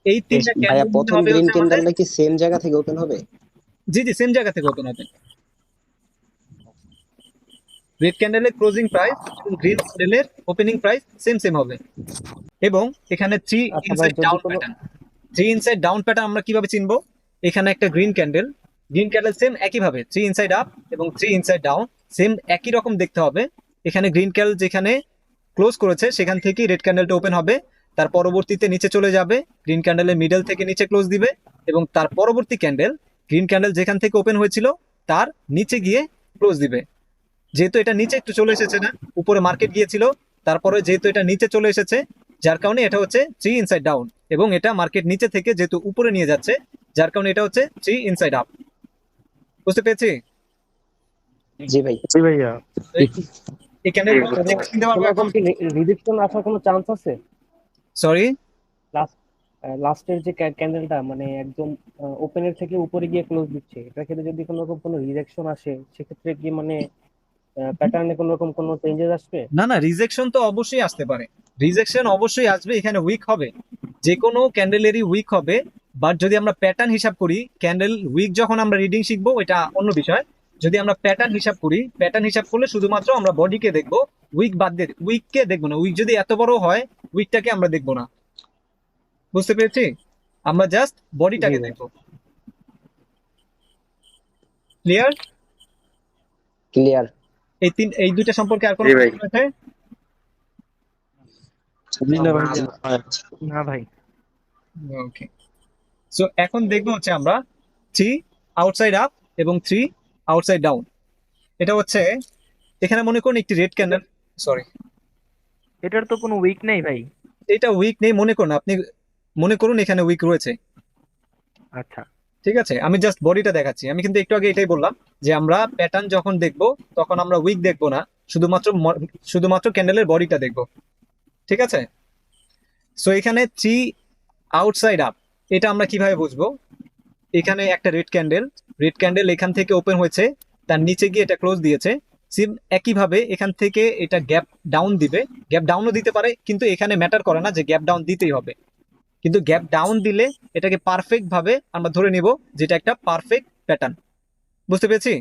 এই তিনটা ভাইয়া ক্যান্ডেল প্রথম হবে গ্রিন হচ্ছে আমাদের, ক্যান্ডেলটা কি সেম জায়গা থেকে ওপেন হবে? জি জি সেম জায়গা থেকে ওপেন হবে। রেড ক্যান্ডেলের ক্লোজিং প্রাইস এবং গ্রিন ক্যান্ডেলের ওপেনিং প্রাইস সেম সেম হবে। এবং এখানে 3 আচ্ছা ভাই, ইনসাইড যদি ডাউন কোনো প্যাটার্ন, 3 ইনসাইড ডাউন প্যাটার্ন আমরা কিভাবে চিনবো? এখানে একটা green candle, green candle same একইভাবে 3 ইনসাইড আপ এবং 3 ইনসাইড ডাউন সেম একই রকম দেখতে হবে। এখানে গ্রিন ক্যান্ডেল যেখানে ক্লোজ করেছে সেখান থেকেই রেড ক্যান্ডেলটা ওপেন হবে, তার পরবর্তীতে নিচে চলে যাবে, গ্রিন ক্যান্ডেলের মিডল থেকে নিচে ক্লোজ দিবে, এবং তার পরবর্তী ক্যান্ডেল গ্রিন ক্যান্ডেল যেখান থেকে ওপেন হয়েছিল তার নিচে গিয়ে ক্লোজ দিবে। যেহেতু এটা নিচে একটু চলে এসেছে না, উপরে মার্কেট গিয়েছিল, তারপরে যেহেতু এটা নিচে চলে এসেছে যার কারণে এটা হচ্ছে 3 ইনসাইড ডাউন, এবং এটা মার্কেট নিচে থেকে যেহেতু উপরে নিয়ে যাচ্ছে যার কারণে এটা হচ্ছে 3 ইনসাইড আপ। বুঝতে পেরেছি? জি ভাই। জি ভাইয়া। এখানে চিনতে পারবো এখন? কোনোরকম কি রিজেকশন আসার কোনো চান্স আছে? সরি, লাস্টের যে ক্যান্ডেলটা মানে একদম ওপেনের থেকে উপরে গিয়ে ক্লোজ দিচ্ছে, এটা ক্ষেত্রে যদি কোনো রকম কোনো রিজেকশন আসে, সেক্ষেত্রে কি মানে প্যাটার্নে কোনো রকম কোনো চেঞ্জেস আসবে? না না, রিজেকশন তো অবশ্যই আসতে পারে, রিজেকশন অবশ্যই আসবে, এখানে উইক হবে, যে কোনো ক্যান্ডেলেরই উইক হবে। বাট যদি আমরা প্যাটার্ন হিসাব করি, ক্যান্ডেল উইক যখন আমরা রিডিং শিখবো এটা অন্য বিষয়। যদি আমরা প্যাটার্ন হিসাব করি, প্যাটার্ন হিসাব করলে শুধুমাত্র আমরা বডিকে দেখবো, উইক বাদ দিয়ে উইককে দেখবো না। উইক যদি এত বড় হয় উইকটাকে আমরা দেখবো না। বুঝতে পেরেছি? আমরা জাস্ট বডিটাকে জি ভাই। দেখবো। ক্লিয়ার? ক্লিয়ার। এই দুইটা সম্পর্কে আর কোনো জি ভাই। প্রশ্ন আছে? জি না ভাইয়া। না ভাই। ওকে, সো এখন দেখবো হচ্ছে আমরা 3 আউটসাইড আপ এবং 3 আউটসাইড ডাউন। এটা হচ্ছে এখানে মনে করুন একটি রেড ক্যান্ডেল, সরি এটার তো কোনো উইক নেই ভাই। এটা উইক নেই মনে করুন, আপনি মনে করুন এখানে উইক রয়েছে, আচ্ছা। ঠিক আছে? আমি জাস্ট বডিটা দেখাচ্ছি। আমি কিন্তু একটু আগে এটাই বললাম যে আমরা প্যাটার্ন যখন দেখবো তখন আমরা উইক দেখবো না, শুধুমাত্র ক্যান্ডেলের বডিটা দেখবো, ঠিক আছে? সো এখানে 3 আউটসাইড আপ, এটা আমরা কিভাবে বুঝবো? এখানে একটা রেড ক্যান্ডেল এখান থেকে ওপেন হয়েছে, তার নিচে গিয়ে এটা ক্লোজ দিয়েছে, সিম একইভাবে এখান থেকে এটা গ্যাপ ডাউন দিবে, গ্যাপ ডাউনও দিতে পারে, কিন্তু এখানে ম্যাটার করে না যে গ্যাপ ডাউন দিতেই হবে, কিন্তু গ্যাপ ডাউন দিলে এটাকে পারফেক্ট ভাবে আমরা ধরে নিব যেটা একটা পারফেক্ট প্যাটার্ন। বুঝতে পেরেছি?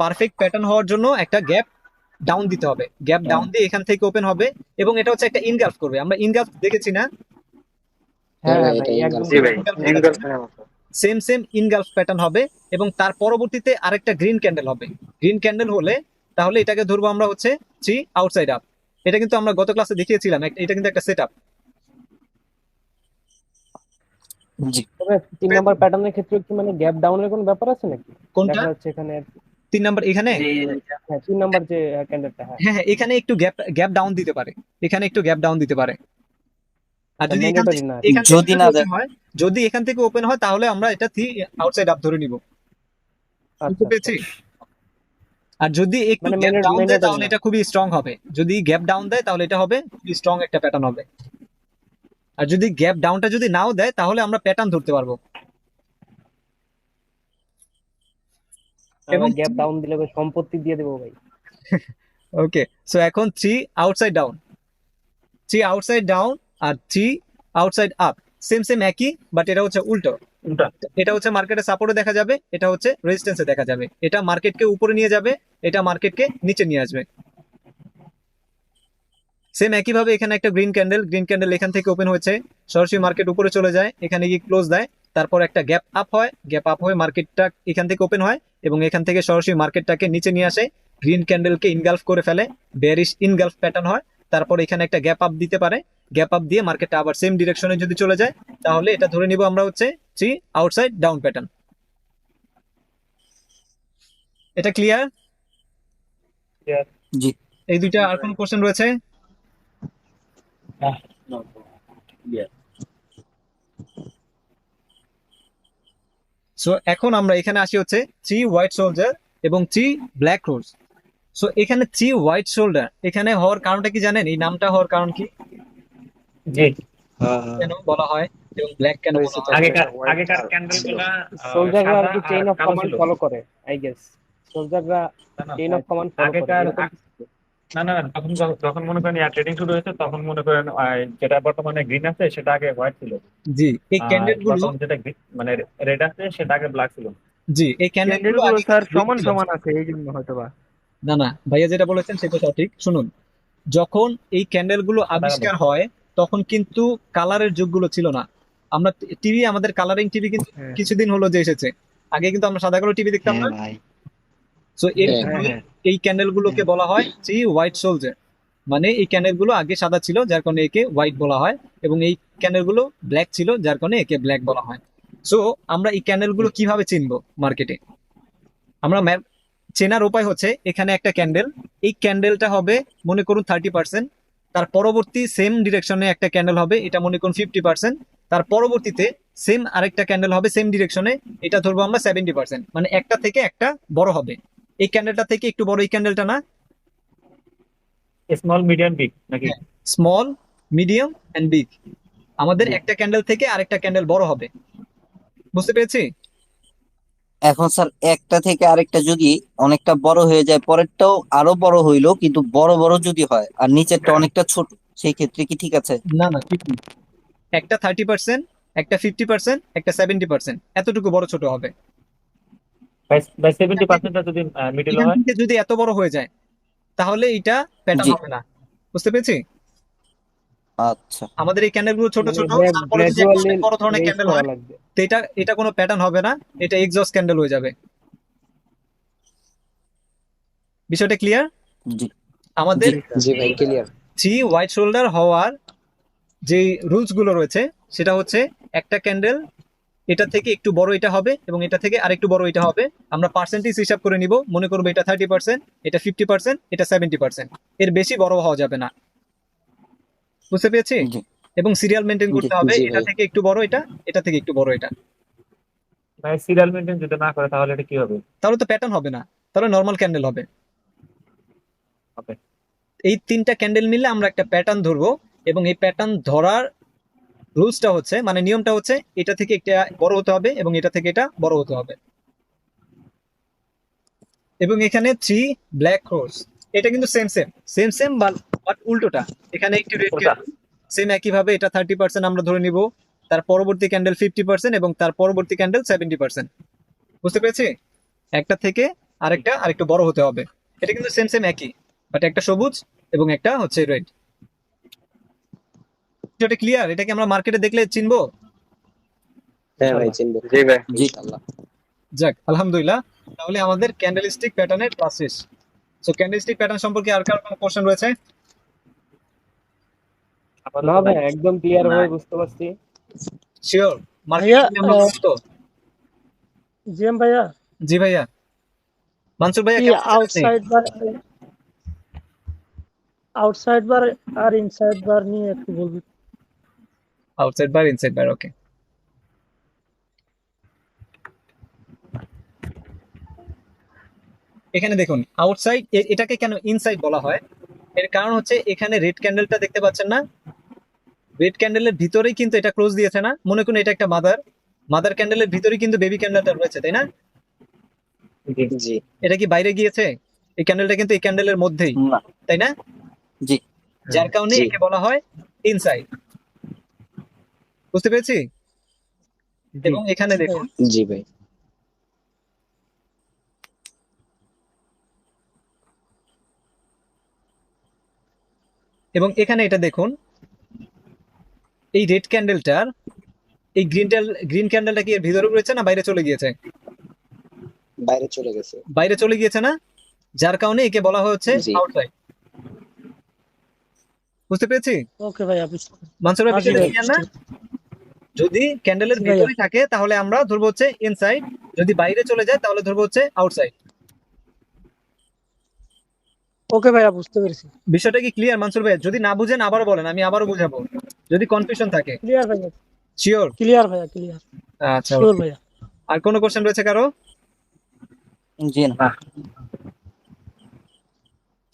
পারফেক্ট প্যাটার্ন হওয়ার জন্য একটা গ্যাপ ডাউন দিতে হবে, গ্যাপ ডাউন দিয়ে এখান থেকে ওপেন হবে, এবং এটা হচ্ছে একটা ইনগালফ করবে। আমরা ইনগালফ দেখেছি না? হ্যাঁ হ্যাঁ ভাই, ভাই, এটা একদম জি ভাই। Engulf সেম ইনগালফ প্যাটার্ন হবে, এবং তার পরবর্তীতে আরেকটা গ্রিন ক্যান্ডেল হবে। গ্রিন ক্যান্ডেল হলে তাহলে এটাকে ধরবো আমরা হচ্ছে 3 আউটসাইড আপ। এটা কিন্তু আমরা গত ক্লাসে দেখিয়েছিলাম, এটা কিন্তু একটা সেটআপ। জি। তবে 3 নাম্বার প্যাটার্নের ক্ষেত্রে কি মানে গ্যাপ ডাউনের কোনো ব্যাপার আছে নাকি? কোনটা? দেখা যাচ্ছে এখানে 3 নাম্বার এখানে? হ্যাঁ 3 নাম্বার যে ক্যান্ডেলটা, হ্যাঁ হ্যাঁ হ্যাঁ, এখানে একটু গ্যাপ ডাউন দিতে পারে, এখানে একটু গ্যাপ ডাউন দিতে পারে। আর যদি এখান ম্যান্ডেটরি থেকে না। এখান থেকে যদি না open হয়, যদি এখান থেকে ওপেন হয় তাহলে আমরা এটা 3 আউটসাইড আপ ধরে নিব। বুঝতে আচ্ছা পেরেছি? আর যদি একটু মানে গ্যাপ ডাউন দেয় ম্যান্ডেটরি তাহলে না। এটা খুবই স্ট্রং হবে, যদি গ্যাপ ডাউন দেয় তাহলে এটা হবে খুবই স্ট্রং একটা প্যাটার্ন হবে। আর যদি গ্যাপ ডাউনটা যদি নাও দেয় তাহলে আমরা প্যাটার্ন ধরতে পারবো। এবং ভাই গ্যাপ ডাউন দিলে ভাই সম্পত্তি দিয়ে দেবো ভাই। ওকে, সো এখন 3 আউটসাইড ডাউন, 3 আউটসাইড ডাউন আর 3 আউটসাইড আপ, সেম সেম একই, বাট এটা হচ্ছে উল্টো। এটা হচ্ছে মার্কেটে সাপোর্টে দেখা যাবে, এটা হচ্ছে রেজিস্ট্যান্সে দেখা যাবে। এটা মার্কেটকে উপরে নিয়ে যাবে, এটা মার্কেটকে নিচে নিয়ে আসবে। সেম একই ভাবে এখানে একটা গ্রিন ক্যান্ডেল এখান থেকে ওপেন হয়েছে, সরাসরি মার্কেট উপরে চলে যায়, এখানে গিয়ে ক্লোজ দেয়, তারপর একটা গ্যাপ আপ হয়, গ্যাপ আপ হয়ে মার্কেটটা এখান থেকে ওপেন হয় এবং এখান থেকে সরাসরি মার্কেটটাকে নিচে নিয়ে আসে, গ্রিন ক্যান্ডেলকে ইনগালফ করে ফেলে, বেয়ারিশ ইনগালফ প্যাটার্ন হয়। তারপর এখানে একটা গ্যাপ আপ দিতে পারে, গ্যাপ আপ দিয়ে মার্কেটটা আবার সেম ডিরেকশনে যদি চলে যায় তাহলে এটা ধরে নিব আমরা হচ্ছে 3 আউটসাইড ডাউন প্যাটার্ন। এটা ক্লিয়ার? জি। এই দুইটা আর কোনো কোশ্চেন রয়েছে? সো এখন আমরা এখানে আসি হচ্ছে 3 হোয়াইট সোলজার এবং 3 ব্ল্যাক রোজ। সো এখানে 3 হোয়াইট শোল্ডার এখানে হওয়ার কারণটা কি জানেন? এই নামটা হওয়ার কারণ কি, জি, কেন বলা হয় এবং ব্ল্যাক কেন বলা হয়? আগেকার ক্যান্ডেলগুলা সোলজাররা আর সাদা কি আর চেইন অফ কালো কমান্ড ছিল। ফলো করে, আই গেস সোলজাররা না, না, চেইন অফ কমান্ড ফলো করে আগেকার এরকম কিছু। না, যখন যখন মনে করেন ট্রেডিং শুরু হয়েছে তখন মনে করেন যেটা বর্তমানে গ্রিন আছে সেটা আগে হোয়াইট ছিল, জি, এই আর ক্যান্ডেল গুলো, বর্তমানে যেটা মানে রেড আছে সেটা আগে ব্ল্যাক ছিল। জি এই ক্যান্ডেল ক্যান্ডেল গুলো গুলো আগে স্যার কিন্তু green সমান ছিল। সমান আছে এই জন্য হয়তোবা না না, ভাইয়া যেটা বলেছেন সেটা সঠিক। শুনুন, যখন এই ক্যান্ডেল গুলো সাদা কালো। আবিষ্কার হয় তখন কিন্তু কালারের যুগগুলো ছিল না। আমরা টিভি, আমাদের কালারিং টিভি কিন্তু হ্যাঁ কিছুদিন হলো যে এসেছে, আগে কিন্তু আমরা সাদা কালো টিভি দেখতাম হ্যাঁ না। ভাই। সো এর হ্যাঁ, জন্য হ্যাঁ এই ক্যান্ডেল গুলোকে বলা হয় 3 হোয়াইট সোলজার, মানে এই ক্যান্ডেল গুলো আগে সাদা ছিল যার কারণে একে হোয়াইট বলা হয়, এবং এই ক্যান্ডেল গুলো ব্ল্যাক ছিল যার কারণে একে ব্ল্যাক বলা হয়। সো আমরা এই ক্যান্ডেল গুলো কিভাবে চিনবো মার্কেটে? আমরা চেনার উপায় হচ্ছে, এখানে একটা ক্যান্ডেল, এই ক্যান্ডেলটা হবে মনে করুন 30%, তার পরবর্তী সেম ডিরেকশনে একটা ক্যান্ডেল হবে, এটা মনে করুন 50%, তার পরবর্তীতে সেম আরেকটা ক্যান্ডেল হবে সেম ডিরেকশনে, এটা ধরবো আমরা 70%, মানে একটা থেকে একটা বড় হবে। এই ক্যান্ডেলটা থেকে একটু বড় এই ক্যান্ডেলটা না? স্মল মিডিয়াম বিগ নাকি? Small, medium and big. আমাদের একটা ক্যান্ডেল থেকে আরেকটা ক্যান্ডেল বড় হবে, বুঝতে পেরেছি? এখন স্যার একটা থেকে আরেকটা যদি অনেকটা বড় হয়ে যায়, পরেরটাও আরো বড় হইলো, কিন্তু বড় বড় যদি হয় আর নিচেরটা অনেকটা ছোট, সেই ক্ষেত্রে কি ঠিক আছে? না না, ঠিক নেই। একটা 30%, একটা 50%, একটা 70%, এতটুকু বড় ছোট হবে। বাই 70% যদি মিডল এখান হয়। থেকে যদি এত বড় হয়ে যায় তাহলে এটা প্যাটার্ন জি। হবে না, বুঝতে পেরেছি? আচ্ছা। আমাদের এই ক্যান্ডেল গুলো ছোট মানে ছোট, তারপরে যদি একটা গ্রাজুয়ালি অনেক বড় ধরনের রেজ ক্যান্ডেল করা হয় লাগবে। তো এটা এটা কোনো প্যাটার্ন হবে না, এটা এক্সস্ট ক্যান্ডেল হয়ে যাবে। বিষয়টা ক্লিয়ার? জি। আমাদের জি ভাই ক্লিয়ার। 3 হোয়াইট শোল্ডার হওয়ার যে রুলস গুলো রয়েছে সেটা হচ্ছে, একটা ক্যান্ডেল এটা থেকে একটু বড় এটা হবে এবং এটা থেকে আরেকটু বড় এটা হবে। আমরা পার্সেন্টেজ হিসাব করে নিব, মনে করবো এটা 30%, এটা 50%, এটা 70%, এর বেশি বড় হওয়া যাবে না, বুঝতে পেরেছি? জি। এবং সিরিয়াল মেনটেন জি। করতে হবে, জি এটা ভাই। থেকে একটু বড় এটা, এটা থেকে একটু বড় এটা, ভাই সিরিয়াল মেনটেন যদি না করে তাহলে এটা কি হবে? তাহলে তো প্যাটার্ন হবে না, তাহলে নর্মাল ক্যান্ডেল হবে। হবে। এই তিনটা ক্যান্ডেল মিলে আমরা একটা প্যাটার্ন ধরবো, এবং এই প্যাটার্ন ধরার রুলসটা হচ্ছে, মানে নিয়মটা হচ্ছে, এটা থেকে এটা বড় হতে হবে এবং এটা থেকে এটা বড় হতে হবে। এবং এখানে 3 ব্ল্যাক রোজ, এটা কিন্তু same same same same but উল্টোটা, এখানে একটু রেড উল্টা। সেম একইভাবে এটা 30% আমরা ধরে নিব, তার পরবর্তী ক্যান্ডেল 50% এবং তার পরবর্তী ক্যান্ডেল 70%, বুঝতে পেরেছি? একটা থেকে আরেকটা আরেকটু বড় হতে হবে, এটা কিন্তু সেম সেম একই, বাট একটা সবুজ এবং একটা হচ্ছে রেড। এটা ক্লিয়ার? এটা কি আমরা মার্কেটে দেখলে চিনবো? হ্যাঁ ভাই চিনবো। জি ভাই। জি। ইনশাআল্লাহ। যাক, আলহামদুলিল্লাহ, তাহলে আমাদের ক্যান্ডেলস্টিক প্যাটার্নের ক্লাস শেষ। সো ক্যান্ডেলস্টিক প্যাটার্ন সম্পর্কে আর কার কোনো কোশ্চেন রয়েছে? না ভাই একদম ক্লিয়ার ভাবে বুঝতে পারছি। শিওর? ভাইয়া, মার্কেট আমরা বলবো তো? জিএম ভাইয়া, জি ভাইয়া। মানসুর ভাইয়া কি কেমন আছেন আপনি? আউটসাইড বার আর ইনসাইড বার নিয়ে একটু বলবেন? আউটসাইড বার, ইনসাইড বার, ওকে। এখানে দেখুন আউটসাইড, এটাকে কেন ইনসাইড বলা হয়, এর কারণ হচ্ছে এখানে রেড ক্যান্ডেলটা দেখতে পাচ্ছেন না, রেড ক্যান্ডেলের ভিতরেই কিন্তু এটা ক্লোজ দিয়েছে না, মনে করুন এটা একটা মাদার ক্যান্ডেলের ভিতরেই কিন্তু বেবি ক্যান্ডেলটা রয়েছে, তাই না? জি এটা কি বাইরে গিয়েছে? এই ক্যান্ডেলটা কিন্তু এই ক্যান্ডেলের মধ্যেই, না। তাই না? জি। যার কারণে জি। একে বলা হয় ইনসাইড। বুঝতে পেরেছি? এবং এখানে দেখুন জি ভাই। এবং এখানে এটা দেখুন, এই রেড ক্যান্ডেলটার এই গ্রিন ক্যান্ডেলটা কি এর ভিতরে রয়েছে না বাইরে চলে গিয়েছে? বাইরে চলে গেছে। বাইরে চলে গিয়েছে না, যার কারণে একে বলা হচ্ছে জি। আউটসাইড। বুঝতে পেরেছি ওকে ভাইয়া বুঝতে মানসুর ভাই? জি বিষয়টা ভাই, ক্লিয়ার না? যদি ক্যান্ডেলের জি ভাইয়া। ভিতরে থাকে তাহলে আমরা ধরবো হচ্ছে ইনসাইড, যদি বাইরে চলে যায় তাহলে ধরবো হচ্ছে আউটসাইড। ওকে ভাইয়া বুঝতে পেরেছি। বিষয়টা কি ক্লিয়ার মানসুর ভাই? যদি না বুঝেন আবারও বলেন, আমি আবারও বুঝাবো যদি কনফিউশন থাকে। ক্লিয়ার ভাইয়া, শিওর? ক্লিয়ার ভাইয়া, ক্লিয়ার। আচ্ছা, শিওর ভাইয়া। আর কোনো কোশ্চেন রয়েছে কারো? জি না।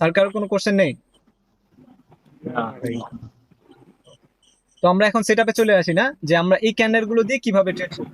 আর কারো কোনো কোশ্চেন নেই? তো আমরা এখন সেটআপে চলে আসি না, যে আমরা এই ক্যান্ডেল গুলো দিয়ে কিভাবে ট্রেড করব।